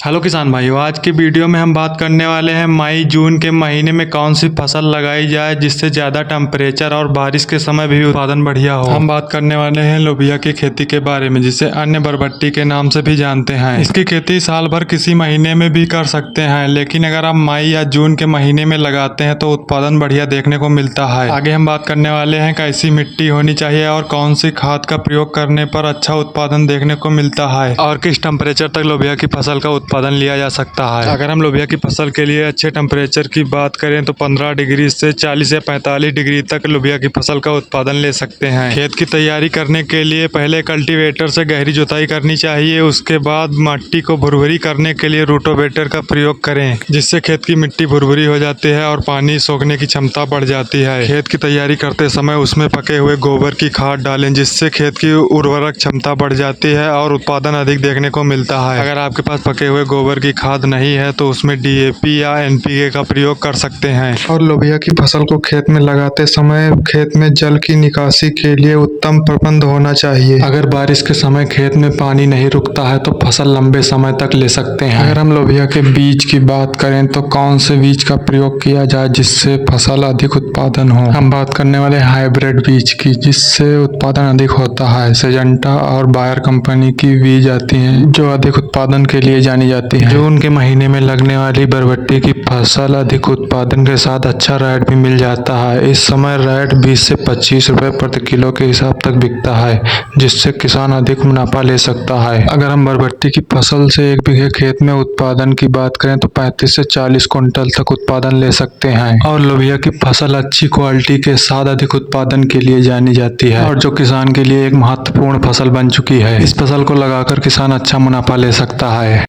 Hello किसान भाइयों, आज की वीडियो में हम बात करने वाले हैं मई जून के महीने में कौन सी फसल लगाई जाए जिससे ज़्यादा टेम्परेचर और बारिश के समय भी उत्पादन बढ़िया हो। हम बात करने वाले हैं लोबिया की खेती के बारे में, जिसे अन्य बरबट्टी के नाम से भी जानते हैं। इसकी खेती साल भर किसी महीने में भी कर सकते हैं, लेकिन अगर आप मई या जून के महीने में लगाते हैं तो उत्पादन बढ़िया देखने को मिलता है। आगे हम बात करने वाले हैं कैसी मिट्टी होनी चाहिए और कौन सी खाद का प्रयोग करने पर अच्छा उत्पादन देखने को मिलता है और किस टेम्परेचर तक लोबिया की फसल का उत्पादन लिया जा सकता है। अगर हम लोबिया की फसल के लिए अच्छे टेम्परेचर की बात करें तो 15 डिग्री से 40 या 45 डिग्री तक लोबिया की फसल का उत्पादन ले सकते हैं। खेत की तैयारी करने के लिए पहले कल्टीवेटर से गहरी जुताई करनी चाहिए। उसके बाद मिट्टी को भुरभुरी करने के लिए रोटावेटर का प्रयोग करें, जिससे खेत की मिट्टी भुरभुरी हो जाती है और पानी सोखने की क्षमता बढ़ जाती है। खेत की तैयारी करते समय उसमें पके हुए गोबर की खाद डालें, जिससे खेत की उर्वरक क्षमता बढ़ जाती है और उत्पादन अधिक देखने को मिलता है। अगर आपके पास पके हुए गोबर की खाद नहीं है तो उसमें DAP या NPK का प्रयोग कर सकते हैं। और लोबिया की फसल को खेत में लगाते समय खेत में जल की निकासी के लिए उत्तम प्रबंध होना चाहिए। अगर बारिश के समय खेत में पानी नहीं रुकता है तो फसल लंबे समय तक ले सकते हैं। अगर हम लोबिया के बीज की बात करें तो कौन से बीज का प्रयोग किया जाए जिससे फसल अधिक उत्पादन हो। हम बात करने वाले हाइब्रिड बीज की, जिससे उत्पादन अधिक होता है। सिजेंटा और बायर कंपनी की बीज आती हैं जो अधिक उत्पादन के लिए जानी जाती है। जून के महीने में लगने वाली बरबट्टी की फसल अधिक उत्पादन के साथ अच्छा रेट भी मिल जाता है। इस समय रेट 20 से 25 रुपए प्रति किलो के हिसाब तक बिकता है, जिससे किसान अधिक मुनाफा ले सकता है। अगर हम बरबट्टी की फसल से 1 बीघे खेत में उत्पादन की बात करें तो 35 से 40 कुंटल तक उत्पादन ले सकते हैं। और लोबिया की फसल अच्छी क्वालिटी के साथ अधिक उत्पादन के लिए जानी जाती है और जो किसान के लिए एक महत्वपूर्ण फसल बन चुकी है। इस फसल को लगाकर किसान अच्छा मुनाफा ले सकता है।